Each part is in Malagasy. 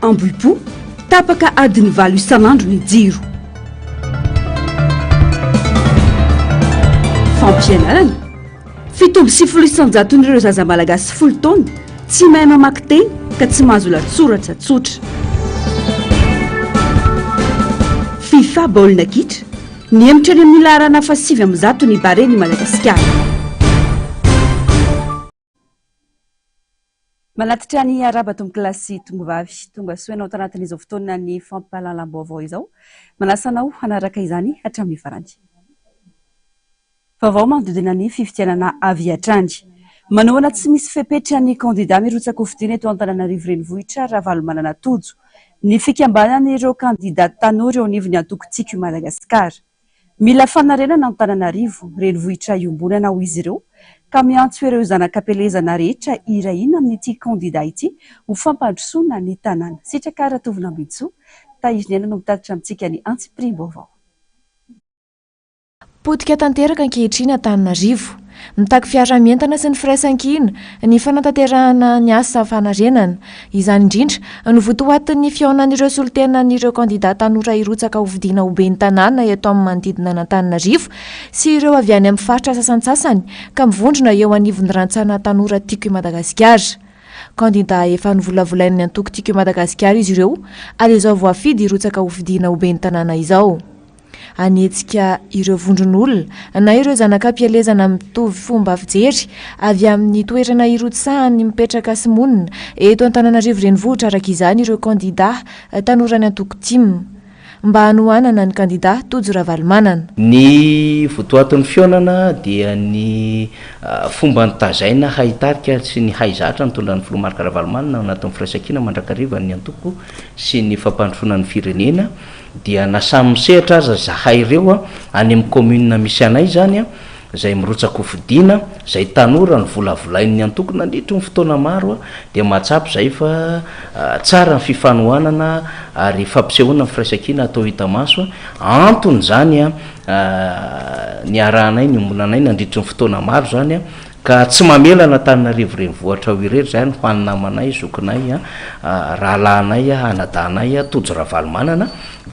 amboipo tapaka adiny valo isan'andro ny jiro. Fampianarana fitombo 700 n'ireo zaza malagasy 10 taona tsy mahay mamaky teny ka tsy mahazo latsoratra tsotra. FIFA baolina kitra niemitra ny amin'ny laharana fa 7 ny bareny Madagasikara. Manatitra ny arabato amin'ny kilasy tongovavy tonga soenao tanatin'izao fotoana ny fampahalalam-baovao izao manasanao hanaraka izany hatramin'ny faranty. Vaovao manodidina ny fifidianana avy hatrany. Manohana tsy misy fepetra ny kandida mirotsaka hofidiana eto Antananarivo renivohitra Ravalomanana Tojo. Ny fikambanan'ireo kandida tanora eo anivon'ny antoko-tsiky Madagasikara. Mila fanarenana Antananarivo renivohitra iombonana ho izy ireo ka miantso ireo zanak'ampelezana rehetra irahina amin'ity kandida ity ho fampandrosoana ny tanàna. Sitraka Tovina Ambitsoa Tahirinena no mitatitra amintsika ny antsim-prim-baovao. Potika tanteraka ankehitriny Antananarivo, mitaky fiara-mientana sy ny firaisan-kina ny fanatanterahana ny asa fanarenana. Izany indrindra no votoatin'ny fihaonan'ireo solotenan'ireo kandida tanora irotsaka hovidiana ho ben'ny tanàna eto amin'ny manodidina n'Antananarivo sy ireo avy any amin'ny faritra sasantsasany ka mivondrona eo anivon'ny rantsana tanora tiako i Madagasikara. Kandida efa novolavolain'ny antoko tiako i Madagasikara izy ireo ary izao voafidy irotsaka hovidiana ho ben'ny tanàna izao. Anetsika ireo vondron'olona na ireo zanak'ampielezana mitovy fomba fijery avy amin'ny toerana irotsahany mipetraka sy monina eto Antananarivo renivohitra araka izany ireo kandida tanorany antoko-timy mba hanohanana ny kandida Tojo Ravalomanana. Ny votoatin'ny fionana dia ny fomba nitazaina haitarika sy ny haizatra nitondra ny filomarika Ravalomanana anatin'ny firaisan-kina mandrakariva ny antoko sy ny fampandrosoana ny firenena dia nasamy misehatra aza zahay ireo any amin'ny commune misy anay zany zay mirotsaka hofidiana zay tanora ny volavolain'ny antoko nandritry ny fotoana maro dia mahatsapy zay fa tsara ny fifanohanana ary fampisehoana ny firaisan-kina atao hita maso antony zany ny arahanay ny ombonanay nandritry ny fotoana maro zany ka tsy mamelana Antananarivo renivohitra ho irery zany ho any namanay zokinay rahalahinay anadanay Tojo Ravalomanana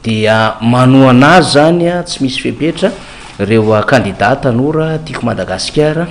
dia manohana azy zany tsy misy fepetra reo kandida tanora tiako Madagasikara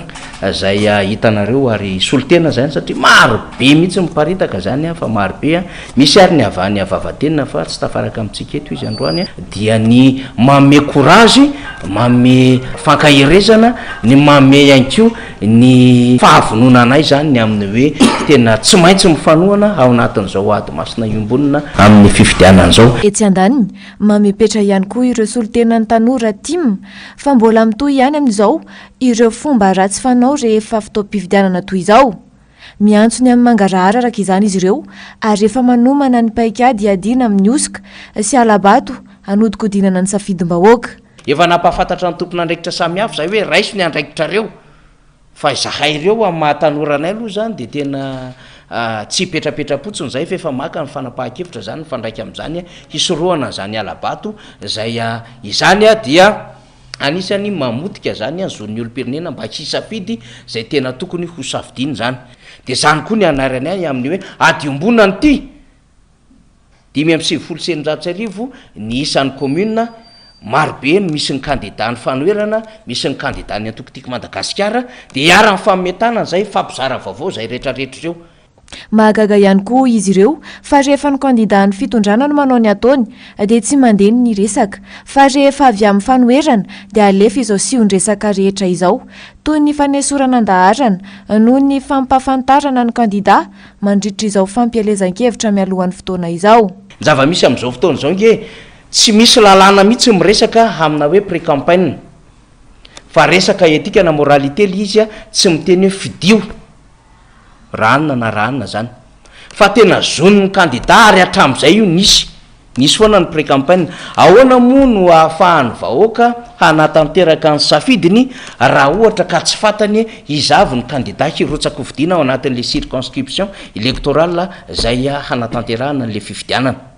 zay hitanareo ary solotena zany satria maro be mihitsy miparitaka zany fa maro be misy ary ny avany avavatenina fa tsy tafaraka amintsika eto izy androany dia ny mame courage mame fankahirezana ny mame ianko ny fahavononanay zany ny amin'ny hoe tena tsy maintsy mifanohana ao anatin'izao ady masina iombonina amin'ny fifidianan'izao. Etsy andaniny mamepetra ihany koa ireo solotenan'ny tanora tim fa mbola mitohy ihany amin'izao ireo fomba ratsy fanao rehefa fotoam-pifidianana toy izao. Miantsony amin'ny mangarahara araka izany izy ireo ary rehefa manomana ny paikady adiana amin'ny osika sy alabato hanodikodinana ny safidim-bahoaka. Efa nampahafantatra ny tompon'andraikitra samihafa zay hoe raiso ny andraikitrareo fa zahay ireo amin'ny mahatanorana aloha zany dia tena tsy petrapetra-potsiny zay fa efa maka ny fanapahan-kevitra zany ny fandraika amin'izany hisorohana zany alabato zay izany dia anisany mamotika zany zon'ny olo-pirenena mba hisafidy zay tena tokony ho safidiany zany dia zany koa ny anarany any amin'ny hoe adiombonany ty 570 ny isan'ny commune marobe ny misy ny kandida ny fanoerana misy ny kandida ny antoko-tiako Madagasikara dia hiara-ny fametana zay fampizara vaovao zay rehetrarehetra ireo. Mahagaga ihany koa izy ireo fa rehefa ny kandida ny fitondrana no manao ny ataony dia tsy mandeha ny resaka fa rehefa avy amin'ny fanoerana dia alefa izao sion-dresaka rehetra izao toy ny fanesorana andaharana noho ny fampafantarana ny kandida mandritra izao fampielezan-kevitra mialohan'ny fotoana izao. Zava-misy amin'izao fotoana izao nge tsy misy lalàna mihitsy miresaka amina hoe pré-campagne fa resaka etika na moralité izy tsy miteny hoe fidio ranona na ranona zany fa tena zon'ny kandida ary hatramin'izay io nisy foana ny pré-campagne ahoana moa no ahafahany vahoaka hanatanteraka ny safidiny raha ohatra ka tsy fantany izavy ny kandida hirotsaka hovidiana ao anatin'le circonscription électorale zay hanatanterahana n'le fifidianana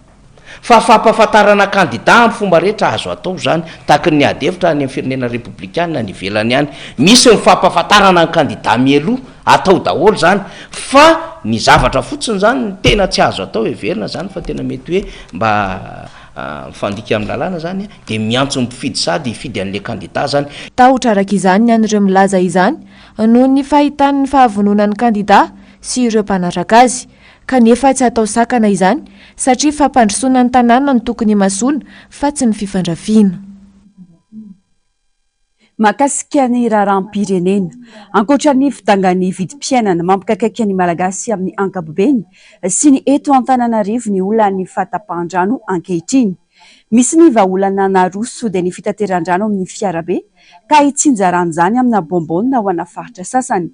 fa fampafantarana kandida amin'ny fomba rehetra azo atao zany tahaka ny adevitra any amin'ny firenena républicaine ny velany any misy ny fampafantarana ny kandida mielo atao daholo zany fa ny zavatra fotsiny zany ny tena tsy azo atao everina zany fa tena mety hoe mba fandika amin'ny lalàna zany de miantso mpifidy sady hifidy an'le kandida zany. Tahotra araka izany ny an'ireo milaza izany noho ny fahitan'ny fahavononan'ny kandida sy ireo mpanaraka azy, kanefa tsy atao sakana izany satria fampandrosoana ny tanàna no tokony masoana fa tsy ny fifandrafiana. Mahakasika ny raharaham-pirenena, ankoatra ny fidangany vidim-piainana mampikakaiky ny malagasy amin'ny ankapobeny sy ny eto Antananarivo ny olana ny fahatapahan-drano ankehitriny. Misy ny vahaolana naroso dia ny fitateran-drano amin'ny fiarabe ka hitsinjarany izany amina bonbonina ho ana faritra sasany.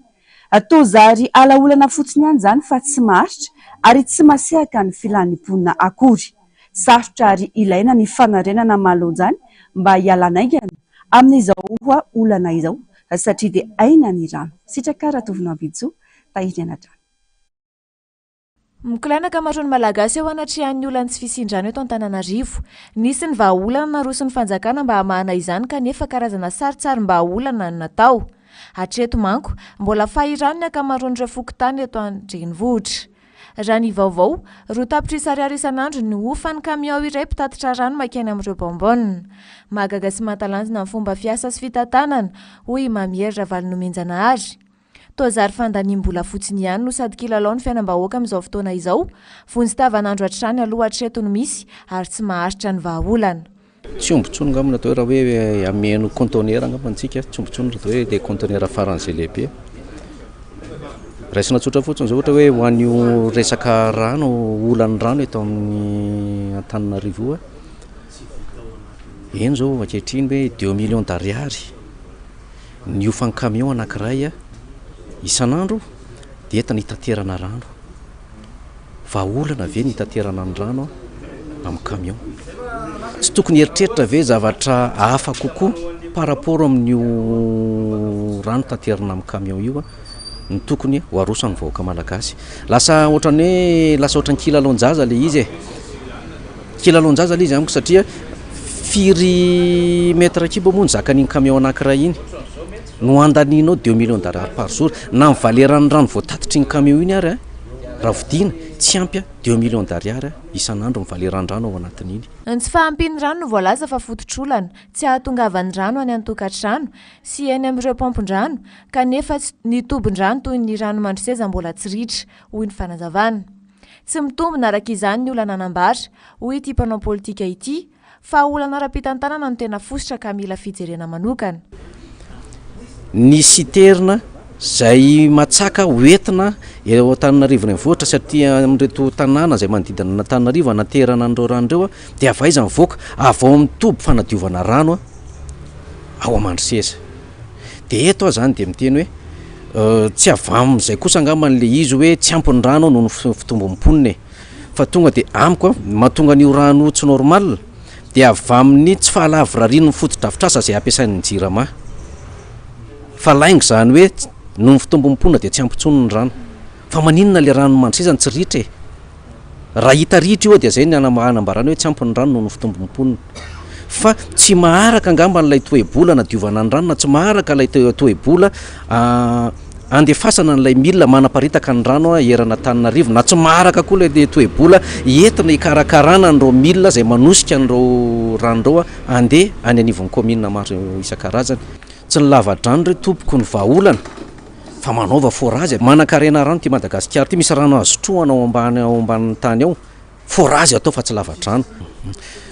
Tozary alaolana fotsiny ihany izany fa tsy maharitra ary tsy masehaka ny filan'ny mponina akory. Sarotra ary ilaina ny fanarenana malonjany mba hialanaingana amin'izao olana izao satria dia aina ny rano. Sitraka Ratovina Ambitso, Tahiry Anatrano. Mikilaina ankamaroan'ny malagasy eo anatrehan'ny olana tsy fisindrano eto Antananarivo. Nisy ny vahaolana naroson'ny fanjakana mba hamahana izany kanefa karazana saritsary mba olana no natao. Hatreto manko mbola fahirano ny ankamaroan'ireo fokontany eto an-drenivohitra. Raha ny vaovao, roa tapitrisy ariary isan'andro ny ofan'ny kamiao iray mpitatitra rano makeny amin'ireo bonbonina. Mahagaga sy mahatalanjona amin'ny fomba fiasa sy fitantanana, hoy Mamiera Ravalinomenjana azy. Tozary fandaniam-bola fotsiny ihany no sady kilalao ny fiainam-bahoaka amin'izao fotoana izao, vonjy tavan'andro hatrany aloha hatreto no misy ary tsy maharitra ny vahaolana. Tsy ombontsony ngamana atao raha hoe ameno conteneur ngamantsika, tsy ombontsony atao hoe le conteneur faran'izay lehibe. Raisina tsotra fotsiny zao ohatra hoe ho an'io resaka rano, olan'ny rano eto amin'ny Antananarivo. Eny zao ankehitriny hoe 2 millions d'ariary ny ofan'ny camion anankiray isan'andro dia entana hitaterana rano. Vahaolana ve ny hitaterana ny rano amin'ny camion? Tsy tokony eritreritra ve zavatra hafa kokoa par rapport amin'io rano taterana amin'ny camion io ny tokony ho arosan'ny vahoaka malagasy. Lasa ohatran'ny kilalao-njaza le izy kilalao-njaza le izy amiko satria firy mètre kibo moa ny zakan'iny camion anankiray iny no andaninao 2 millions d'ariary par jour na ny valeran'ny rano voatatitra iny camion iny ary raha vidina tsy ampy 2 millions d'ariary isan'andro ny valeran'ny rano ao anatin'iny. Ny tsy fahampian'ny rano no voalaza fa fototr'olana, tsy ahatongavan'ny rano any an-tokantrano sy eny amin'ireo pompon-drano kanefa ny tobin-drano toy ny rano mandroseza mbola tsy ritra, hoy ny fanazavana. Tsy mitombina araka izany ny olana anambara, hoy ity mpanao politika ity, fa olana ara-pitantanana no tena fosotra ka mila fijerena manokana. Ny siterna zay matsaka hoentina eo Antananarivo renivohitra satria amin'reto tanàna izay manodidina Antananarivo anaterana an'ireo rano ireo dia avaiza mivoaka avy ao amin'ny toby fanadiovana rano ao Amandriseza. Dia eto zany dia miteny hoe tsy avy amin'izay kosa angambany le izy hoe tsy ampy ny rano noho ny fitombom-poniny fa tonga dia amiko mahatonga an'io rano tsy normal dia avy amin'ny tsy fahalavy ny foto-drafitrasa izay ampiasain'ny jirama. Fa laingo zany hoe noho ny fitombom-ponina dia tsy ampitsony ny rano. Fa maninona le rano Mandriseza tsy ritra raha hita ritra io dia zay ny anambarany hoe tsy ampy ny rano noho ny fitombom-ponina. Fa tsy maharaka angamba n'ilay toe-bola diovana ny rano na tsy maharaka ilay toe-bola andefasana n'ilay milina manaparitaka ny rano erana Antananarivo na tsy maharaka koa ilay toe-bola entina hikarakarana an'ireo milina izay manosika an'ireo rano ireo andeha any anivon'ny commune maro isan-karazany. Tsy ny lava-drano ireo tompoko ny vahaolana fa manaova forage manan-karena rano ty Madagasikara ty misy rano azotroana ao ambanin'ny tany ao, forage atao fa tsy lava-drano.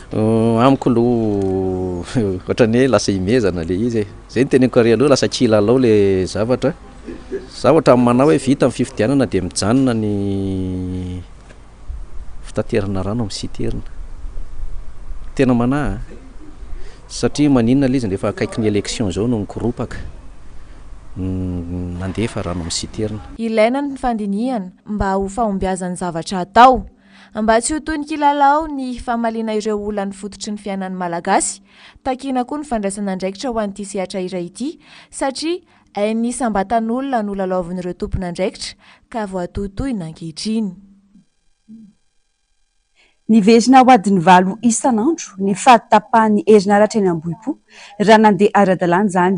Amiko aloha ohatran'ny hoe lasa imezana le izy zay ny teneniko ary aloha lasa kilalao le zavatra manao hoe vita amin'ny fifidianana dia mijanona ny fitaterana rano amin'ny siterna tena manahy satria maninona le izy rehefa akaiky ny élection zao no nikoropaka nandefa rano amin'ny siterna. Ilaina ny fandinihana mba ho fahombiazan'ny zavatra atao mba tsy ho toy ny kilalao ny famalina ireo olana fototry ny fiainan'ny malagasy. Takiana koa ny fandraisana andraikitra ho an'ity sehatra iray ity satria nisam-batan'olona no lalaovin'ireo tompona andraikitra ka voatotoina ankehitriny. Niverina ho adiny 8 isan'andro ny fahatapahan'ny herinaratra eny Ambohipo raha nandeha ara-dalàna izany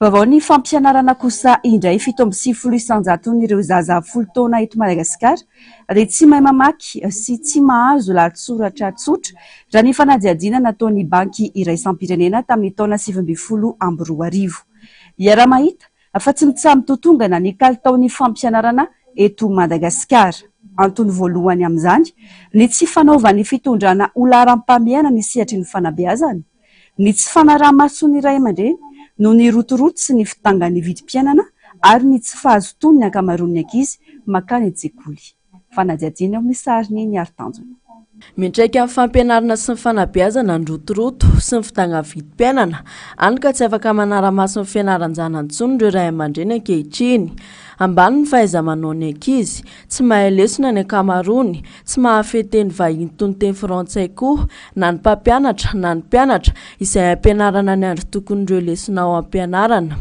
Vaovao ny fampianarana kosa indray 7.900 ireo zaza 10 taona eto Madagasikara dia tsy mahay mamaky sy tsy mahazo lahatsoratra tsotra raha ny fanadihadiana nataon'ny banky iraisam-pirenena tamin'ny taona 2012. Iara-mahita fa tsy mitsamototongana ny kalitaon'ny fampianarana eto Madagasikara. Antony voalohany amin'izany ny tsy fanaovan'ny fitondrana olaram-pameana ny sehatry ny fanabeazana, ny tsy fanaraha-mason'ny ray aman-dreny no ny rotoroto sy ny fitangan'ny vidim-piainana ary ny tsy fahazotoany ny ankamaroan'ny ankizy makany an-tsekoly. Fanadihadiana amin'ny sariny ny Aritanjona. Miantraika amin'ny fampianarana sy ny fanabeazana ny rotoroto sy ny fitanga vidim-piainana, any ka tsy afaka manara-maso ny fianaran-janantsony ireo ray aman-dreny ankehitriny. Ambany ny fahaiza-manaon'ny ankizy, tsy mahay lesona ny ankamaroany, tsy mahafehy teny vahiny toy ny teny frantsay koa, na ny mpampianatra na ny mpianatra izay ampianarana ny andro tokon'ireo lesona ao ampianarana.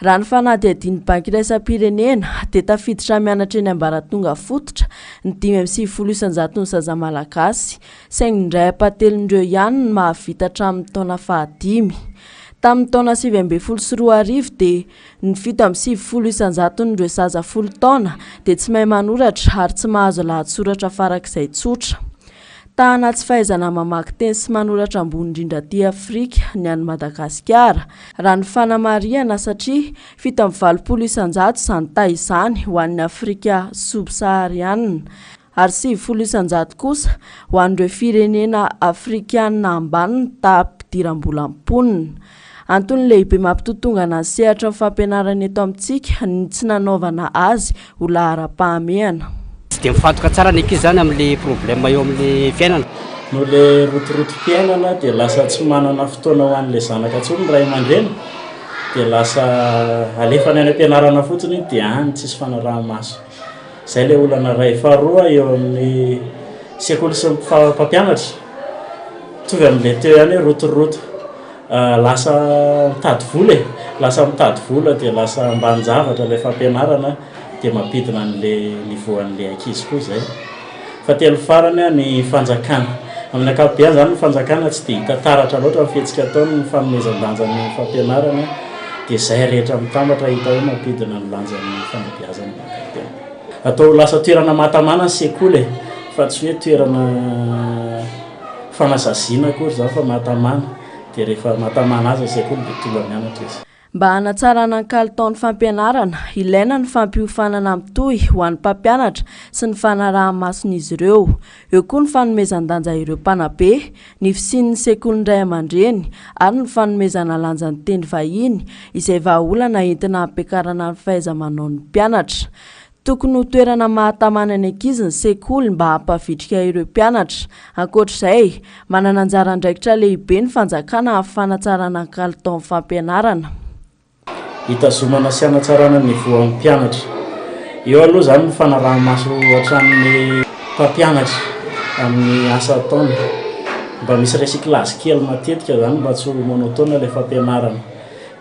Raha ny fanadihadian'ny banky iraisam-pirenena dia tafiditra mianatra eny ambaratonga fototra ny 5.900 ny zaza malagasy, saingy ny iray apatelin'ireo ihany no mahavita hatramin'ny taona 5. Tamin'ny taona 2014 dia ny 7.900 n'ireo zaza 10 taona dia tsy mahay manoratra ary tsy mahazo lahatsoratra farak'izay tsotra. Tahana tsy fahaizana mamaky teny sy manoratra ambony indrindra aty Afrika ny any Madagasikara, raha ny fanamariana satria 7.900 izany taha izany ho an'ny Afrika subsahariana ary 7.900 kosa ho an'ireo firenena afrikanina ambany taha ampidiram-bola amponina. Antony lehibe mampitotongana ny sehatra ny fampianarana eto amintsika ny tsy nanaovana azy ho lahara-pahameana. Tsy dia mifantoka tsara ny ankizy zany amin'ny problème eo amin'ny fiainana. No le rotorotom-piainana dia lasa tsy manana fotoana ho an'ilay zanaka intsony ny ray aman-dreny, dia lasa alefany any ampianarana fotsiny dia any tsisy fanaraha-maso. Izay ilay olana ray faharoa eo amin'ny sekoly sy ny mpampianatra. Tovy amin'ilay teo ihany hoe rotoroto. Lasa mitady vola dia lasa ambany zavatra ilay fampianarana dia mampidina an'ilay nivoan'ilay ankizy koa izay. Fa telo farany ny fanjakana. Amin'ny ankapobeny zany ny fanjakana tsy dia hita taratra loatra ny fihetsika ataony ny fanomezan-danjan'ny fampianarana dia izay rehetra mitambatra hita hoe mampidina ny lanjan'ny fanabeazana. Atao lasa toerana mahatamana ny sekoly fa tsy hoe toerana fanasaziana akory zany fa mahatamana. Dia rehefa mahatamana azy ny sekoly dia tonga mianatra izy. Mba hanatsarana ny kalitaon'ny fampianarana, ilaina ny fampiofanana mitohy ho an'ny mpampianatra sy ny fanaraha-mason'izy ireo. Eo koa ny fanomezan-danja ireo mpanabe, ny fisian'ny sekoly ray aman-dreny ary ny fanomezana lanjan'ny teny vahiny izay vahaolana entina hampiakarana ny fahaiza-manaon'ny mpianatra. Tokony ho toerana mahatamana ny ankizy ny sekoly mba hampavitrika ireo mpianatra. Ankoatr'izay, manana anjara andraikitra lehibe ny fanjakana amin'ny fanatsarana ny kalitaon'ny fampianarana. Hitazomana sy hanatsarana ny voan'ny mpianatra. Eo aloha zany ny fanaraha-maso hatramin'ny mpampianatra amin'ny asa ataony. Mba misy recyclage kely matetika zany mba tsy ho monotone ilay fampianarana.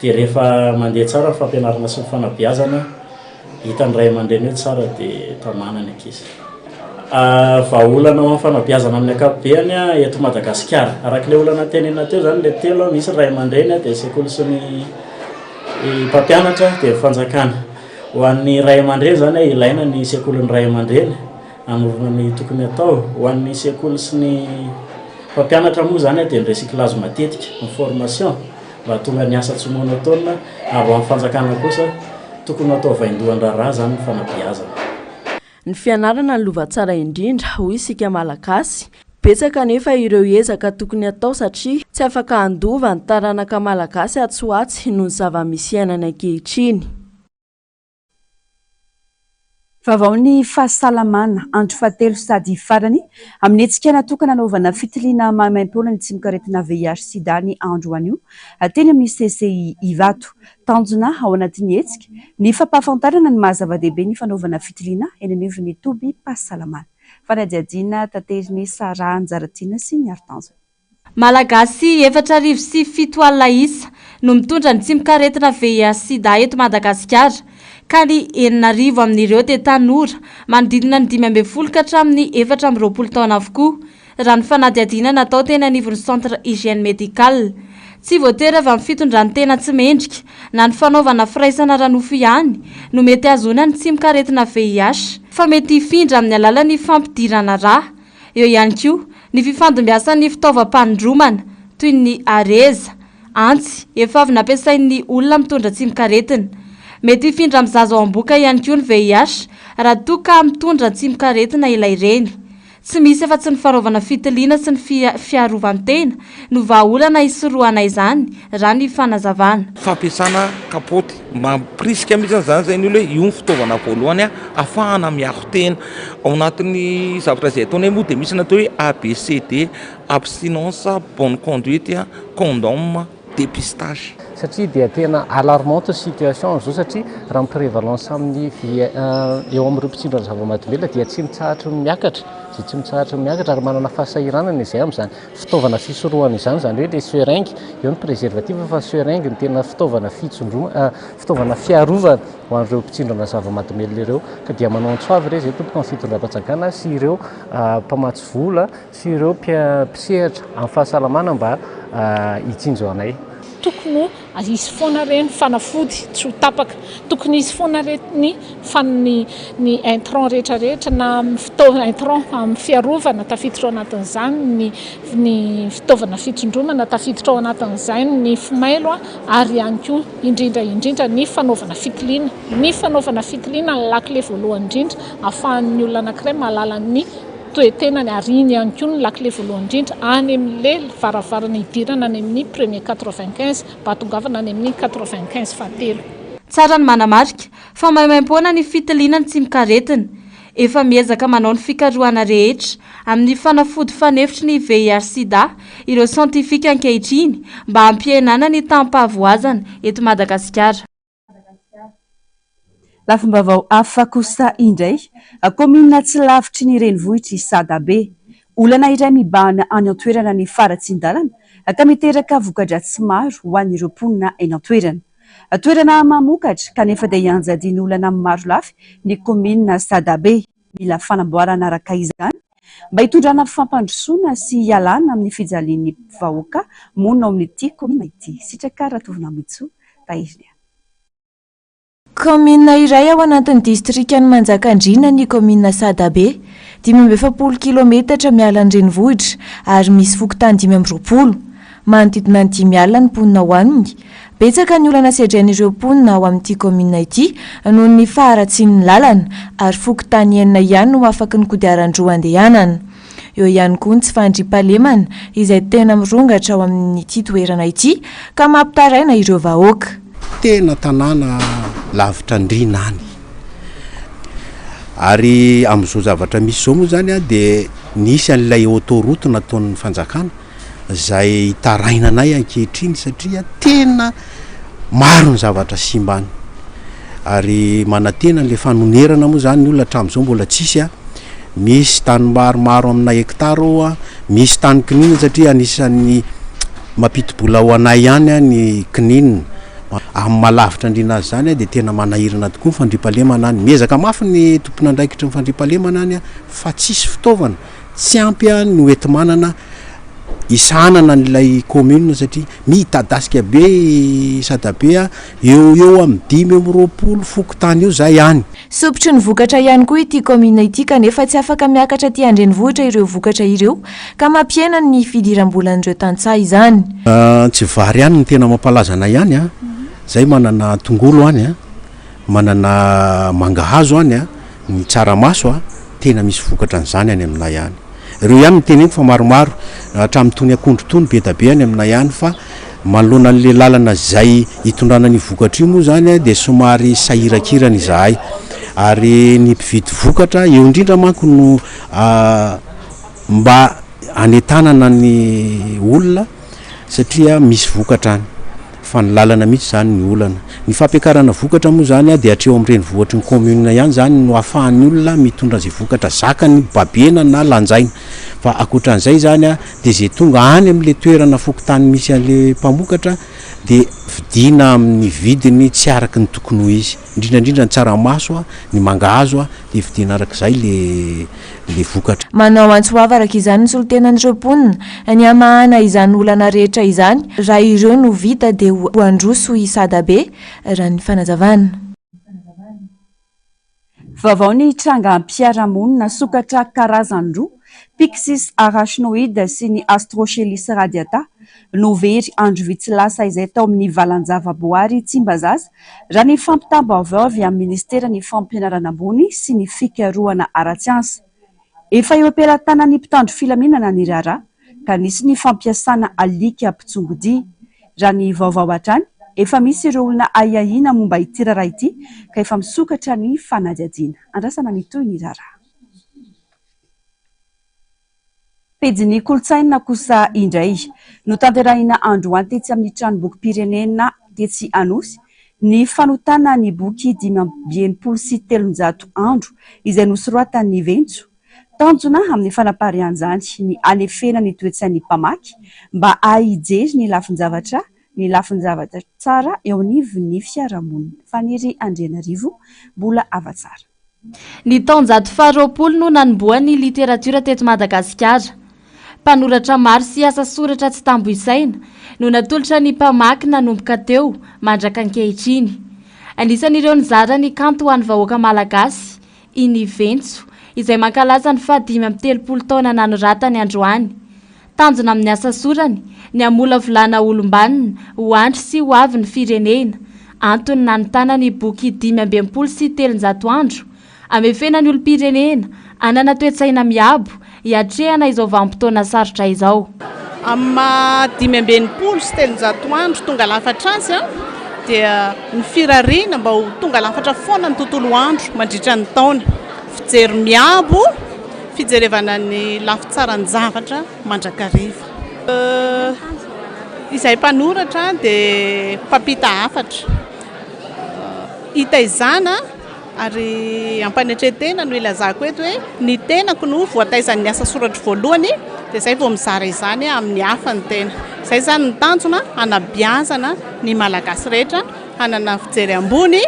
Dia rehefa mandeha tsara ny fampianarana sy ny fanabeazana, hita ny ray aman-dreny hoe tsara dia tamana ny ankizy. Vahaolana amin'ny fanabeazana amin'ny ankapobeny eto Madagasikara. Arak'ilay olana tenena teo zany ilay telo, misy ray aman-dreny dia sekoly sy ny mpampianatra dia fanjakana. Ho an'ny ray aman-dreny zany ilaina ny sekolin'ny ray aman-dreny anorona ny tokony atao. Ho an'ny sekoly sy ny mpampianatra moa zany dia ny recyclage matetika, ny formation mba tonga ny asa tsy monotone, ary ho an'ny fanjakana kosa tokony atao vaindohan-draharaha zany ny fanabeazana. Ny fianarana ny lova tsara indrindra hoy isika malagasy. Betsaka nefa ireo ezaka tokony atao satria tsy afaka handova ny taranaka malagasy atsoatsy noho ny zava-misy ainana ankehitriny. Vaovao ny fahasalamana andro fahatelo sady farany amin'ny hetsika natokana anaovana fitiliana mahamaim-poana ny tsimikaretina VIH/SIDA ny andro anio teny amin'ny CCI Ivato. Tanjona ao anatin'ny hetsika ny fampahafantarana ny mahazava-dehibe ny fanaovana fitiliana eny anivon'ny tobim-pahasalamana. Fanadihadiana tateriny Sara Anjaratiana sy ny Aritanjona. Malagasy 4,7 alina isa no mitondra ny tsimikaretina VIH/SIDA eto Madagasikara. Ka ny 9 amin'ireo dia tanora manodidina ny 12 ka hatramin'ny 420 taona avokoa raha ny fanadihadiana natao teny anivon'ny centre hygiène médical. tsy voatery avy amin'ny fitondrany tena tsy mendrika na ny fanaovana firaisana ranofo ihany no mety azona ny tsy mikaretina VIH fa mety hifindra amin'ny alalan'ny fampidirana rà. Eo ihany koa ny fifandombiasan'ny fitaovam-panindromana toy ny areza, antsy efa avy nampiasain'ny olona mitondra tsy mikaretina. Mety hifindra amin'ny zaza ao am-boka ihany koa ny VIH raha toa ka mitondra tsy mikaretina ilay reny. Tsy misy efa tsy ny fanaovana fitiliana sy ny fiarovan-tena no vahaolana hisorohana izany raha ny fanazavana. Fampiasana kapoty mampirisika mihitsy zany zay ny olo hoe io ny fitaovana voalohany ahafahana miaro tena ao anatin'ny zavatra izay ataony moa dia misy natao hoe ABCD, abstinence, bonne conduite, condom, dépistage. Satria dia tena alarmante situation zao satria raha ny prévalence amin'ny eo amin'ireo mpitsindra ny zava-mahadomelona dia tsy mitsahatra miakatra ary manana fahasahiranana izay amin'izany fitaovana fisorohana izany zany hoe le seringue eo ny préservatif fa seringue ny tena fitaovana fitaovana fiarovana ho an'ireo mpitsindrana zava-mahadomelona ireo ka dia manao antsoavy ireo izay tompoka amin'ny fitondram-patsangana sy ireo mpamatsy vola sy ireo mpisehatra amin'ny fahasalamana mba hitsinjo anay. Tokony izy foana reny fanafody tsy ho tapaka, tokony izy foana reny ny intrant rehetrarehetra na fitaovana intrant amin'ny fiarovana tafiditra ao anatin'izany ny fitaovana fitsondromana tafiditra ao anatin'izany ny fimailo ary ihany koa indrindra ny fanaovana fitiliana ny lakile voalohany indrindra ahafahan'ny olona anankiray mahalala ny toetenany ariny ihany koa ny lakile voalohany indrindra any amin'le varavarana idirana any amin'ny premier 95 batongavana any amin'ny 95 fahatelo. Tsara ny manamarika fa maimaim-poana ny fitiliana ny tsy mikaretina. Efa miezaka manao ny fikarohana rehetra amin'ny fanafody fanefitry ny VIH/SIDA ireo saintifika ankehitriny mba hampihenana ny tampavoazana eto Madagasikara. Lafim-bavao hafa kosa indray, komina tsy lavitry ny renivohitry Sadabe. Olana iray mibahana any an-toerana ny faratsin-dalana ka miteraka voka-dratsy maro ho an'ireo mponina eny an-toerana. Toerana mamokatra kanefa dia ianjadiany olana maro lafy ny komina Sadabe. Mila fanamboarana araka izany mba hitondrana fampandrosoana sy hialana amin'ny fijalian'ny vahoaka monina ao amin'ity komina ity. Sitraka Ratovina Mitso, Tairina. Komina iray ao anatin'ny distrikan'ny Manjakandriana ny komina Sadabe, 7 kilometatra miala ny renivohitra ary misy fokontany 520. Manodidina ny 5 alina ny mponina ao aminy. Betsaka ny olana sedran'ireo mponina ao amin'ity komina ity noho ny faharatsian'ny lalana ary fokontany 9 ihany no afaka ny kodiaran-droa andehanana. Eo ihany koa ny tsy fandriam-pahalemana izay tena mirongatra ao amin'ity toerana ity ka mampitaraina ireo vahoaka. Tena tanàna lavitra andrina any ary amin'izao zavatra misy zao moa zany dia nisy an'ilay autoroute nataon'ny fanjakana izay taraina anay ankehitriny satria tena maro ny zavatra simba any ary manantena n'le fanonerana moa zany ny olona hatramin'izao mbola tsisy misy tany maromaro amina hektara ao misy tany kininina satria anisan'ny mampiti-bola ho anay ihany ny kininina. Amin'ny malavitra andrina azy zany dia tena manahirana tokoa ny fandriam-pahalemana any. Miezaka mafy ny tompon'andraikitra ny fandriam-pahalemana any fa tsisy fitaovana tsy ampy ny hoenti-manana isanana n'ilay commune satria mitadasika be Sadabe eo amin'ny 520 fokontany io zay ihany. Sopotry ny vokatra ihany koa ity komina ity kanefa tsy afaka miakatra aty andrenivohitra ireo vokatra ireo ka mampihena ny fidiram-bolan'ireo tantsaha izany. Tsy vary ihany ny tena mampalazana ihany zay manana tongolo any manana mangahazo any ny tsaramaso tena misy vokatra an'izany any aminay ihany. Ireo ihany miteneko fa maromaro hatramin'ny tony akondro tony be da be any aminay ihany fa manoloana an'le lalana zay hitondrana ny vokatra io moa zany dia somary sahirakirana izahay ary ny mpividy vokatra eo indrindra manko no mba hanetanana ny olona satria misy vokatra any fa ny lalana mihitsy zany ny olana. Ny fampiakarana vokatra moa zany dia hatreo amin'ny renivohitry ny commune ihany zany no ahafahan'ny olona mitondra izay vokatra zakany babena na lanjaina fa akoatran'izay zany a de zay tonga any am'le toerana fokotany misy an'le mpamokatra de vidina amin'ny vidiny tsy araky ny tokony ho izy indrindrandrindra ny tsaramaso a ny mangahazo a de vidina arak'izay le vokatra manao antsoava araka izany ny solotenan'ireo mponina ny amahana izany olana rehetra izany raha ireo no vita de ho androso isada be raha ny fanazavana vaovao ny tranga-piarahamonina sokatra karazan-droa Pyxis arachnoide sy ny Astrochelis radiata no very andro vitsy lasa izay tao amin'ny valanjavaboary Tsimbazaza raha ny fampitam-baovao avy amin'ny ministera ny fampianarana ambony sy ny fikarohana ara-tsiansa. Efa eo ampelantanan'ny mpitandro filaminana ny raharaha ka nisy ny fampiasana alika mpitsongodia raha ny vaovao hatrany efa misy ireo olona aiahina momba ity raharaha ity ka efa misokatra ny fanadihadiana. Andrasana ny toy ny raharaha. Pejiny kolotsaina kosa indray no tanterahina androany tetsy amin'ny tranombokim-pirenena tetsy Anosy ny fanotana ny boky 580 andro izay nosoratan'ny Ventso tanjona amin'ny fanaparian'izany ny anefena ny toetsain'ny mpamaky mba hijery ny lafin-javatra tsara eo anivon'ny fiarahamonina. Faniry Andrianarivo, mbola avatsara. Ny taonjato faharoapolo no nanomboan'ny literatiora teto Madagasikara. Mpanoratra maro sy asa soratra tsy tamboisaina no natolotra ny mpamaky nanomboka teo mandraka ankehitriny. Anisan'ireo nizara ny kanto ho an'ny vahoaka malagasy iny Ventso izay mankalaza ny 530 taona nanoratany androany. Tanjona amin'ny asa sorany ny amola volana olombanina ho andry sy ho avy ny firenena antony nanontana ny boky 530 andro amefena ny olom-pirenena anana toetsaina miabo hiatrehana izao vanim-potoana sarotra izao. Amma 530 andro tonga lafatra azy dia ny firariana mba ho tonga lafatra foana ny tontolo andro mandritra ny taona. Fijery miabo, fijerevana ny lafitsara ny zavatra mandrakariva. Izay mpanoratra dia mpampita hafatra. Hita izana ary ampanetretena no ilazako eto hoe ny tenako no voataizan'ny asa soratra voalohany dia izay vao mizara izany amin'ny hafa ny tena. Izay zany ny tanjona hanabiazana ny malagasy rehetra hanana fijery ambony,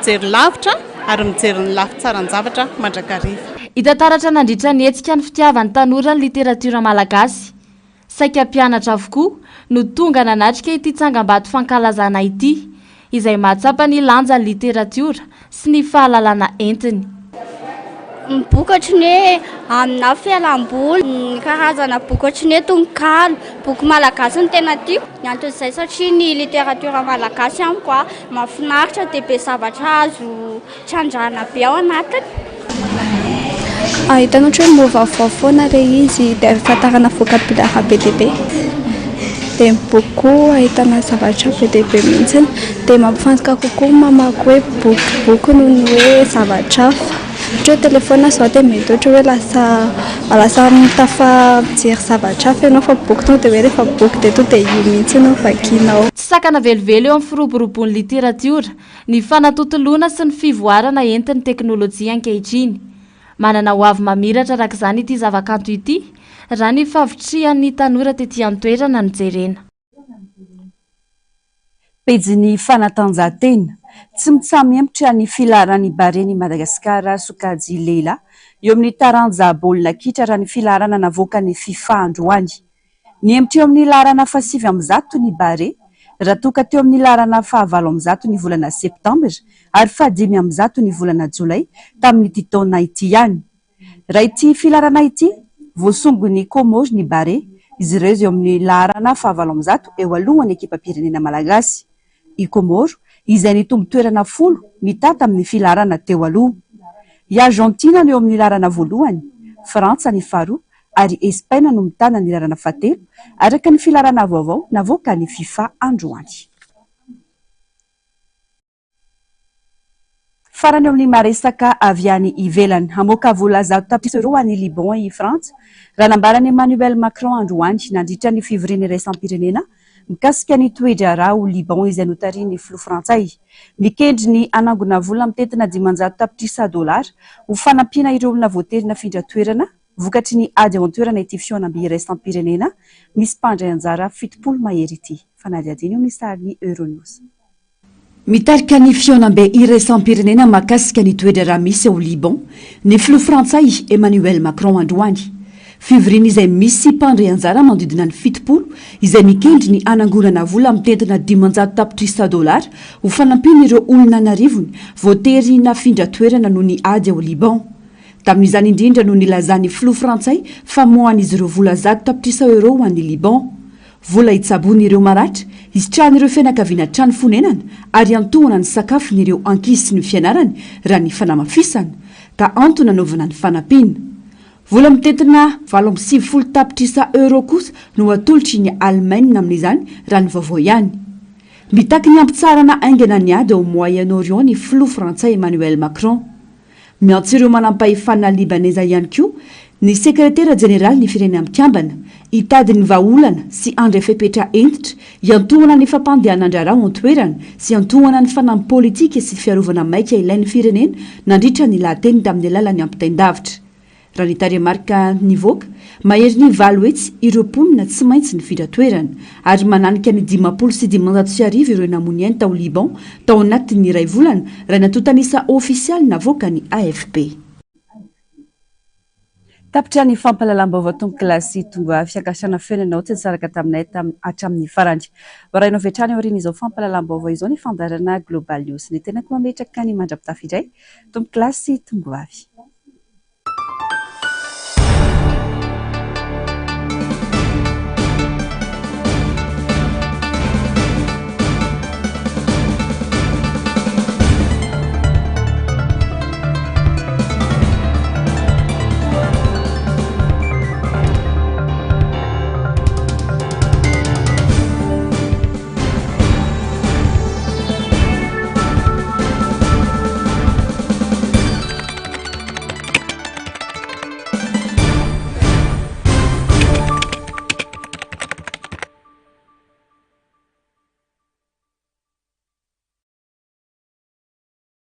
fijery lavitra ary mijery ny lafitsara ny zavatra mandrakariva. Hita taratra nandritra ny hetsika ny fitiavan'ny tanora ny literatiora malagasy. Saika mpianatra avokoa no tonga nanatrika ity tsangam-bato fankalazana ity izay mahatsapa ny lanja ny literatiora sy ny fahalalana entiny. Bokatry ny hoe amina fialamboly, ny karazana bokatry ny hoe tononkalo, boky malagasy ny tena tiako. Ny anton'izay satria ny literatiora malagasy amiko mahafinaritra dia be zavatra azo trandrahana be ao anatiny. Hitanao ohatra hoe mova foana re izy dia ahafantarana vocabulaire be dia be. Dia boky ahitana zavatra be dia be mihitsiny dia mampifantsika kokoa mamaky hoe boky noho ny hoe zavatra hafa. Ohatra hoe telefona zao dia mety ohatra hoe lasa mitafa-mijery zavatra hafa ianao fa boky tonga dia hoe rehefa boky dia tonga dia io mihitsy ianao vakianao. Tsy sakana velively eo amin'ny firoboroboan'ny literatiora ny fanatotoloana sy ny fivoarana entin'ny teknôlôjia ankehitriny. Manana ho avy mamiratra araka izany ity zavakanto ity raha ny favitrihan'ny tanora tetỳ an-toerana no jerena. Pejiny fanatanjahantena tsy mitsamy-empotra ny filaharan'ny bareny Madagasikara sokajy lehilahy eo amin'ny taranja baolina kitra raha ny filaharana navoaka ny FIFA androany. Ny empotra eo amin'ny laharana 500 ny bare raha toka teo amin'ny laharana 9 ny volana septambra ary 5 ny volana jolay tamin'ity taona ity ihany. Raha ity filaharana ity voasongo ny Komoro ny bare izy ireo eo amin'ny laharana 7 eo alohan'ny ekipam-pirenena malagasy. I Komoro izay nitombo toerana 10 nitata amin'ny filaharana teo aloha. I Argentina no eo amin'ny laharana voalohany, Frantsa ny faharoa ary Espaina no mitana ny laharana 7 araka ny filaharana vaovao navoaka ny FIFA androany. Farany eo amin'ny maresaka avy any ivelany hamoaka voalazato tapitrisa any Liban i Frantsa raha nambarany Emmanuel Macron androany nandritra ny fivoriany raisam-pirenena mikasika ny toedra raha ho Liban izay notarian'ny filoha frantsay. Mikendry ny anangona vola mitetina $500 ho fanampiana ireo olona voatery nafindra toerana vokatry ny ady ao an-toerana ity fionamby iraisam-pirenena misy mpandray anjara 70 mahery ity fanady adiny io misariny Euronews. Mitarika ny fionambe iraisam-pirenena mahakasika ny toetra raha misy ao Liban ny filoha frantsay Emmanuel Macron androany fivoriana izay misy mpandray anjara manodidina ny 70 izay mikendry ny anangonana vola mitentina $500 ho fanampiny ireo olona narivony voatery nafindra toerana noho ny ady ao Liban. Tamin'izany indrindra no nilazany filoha frantsay fa moan'izy ireo vola €100 ho an'ny Liban. Vola itsabony ireo maratra isitrahan'ireo fianakaviana trano fonenana ary antohana ny sakafon'ireo ankizy sy ny fianarany raha ny fanamafisana ka antony nanaovana ny fanampiana. Vola mitentina €70 kosa no atolotry ny Allemagne amin'izany raha ny vaovao ihany. Mitaky ny ampitsarana aingana ny ady ao Moyen-Orient ny filoha frantsay Emmanuel Macron. Miantso ireo manampahefana libaneza ihany koa ny sekretera jeneraly ny firenena mikambana hitady ny vahaolana sy andrefepetra entitra iantohana ny fampandehanandrarao an-toerana sy iantohana ny fanampy politika sy fiarovana maika ilain'ny firenena nandritra ny lahateny tamin'ny alalan'ny ampitaindavitra. Raha ny taremarika nivoaka mahery ny valoetsy ireo mponina tsy maintsy ny findra toerana ary mananika ny 590 ireo namoniany tao Liban tao anatin'ny iray volana raha natotanisa ofisialy navoaka ny AFP. Tapitra ny fampalalam-baovao tonga kilasy tonga fiakasana firenenao tsy nisaraka taminay hatramin'ny farany. Varainao vetrany aoriana izao fampalalam-baovao izao ny fandarana Global News. Ny tenako mametraka ny mandrapitafy indray tombo kilasy tonga avy.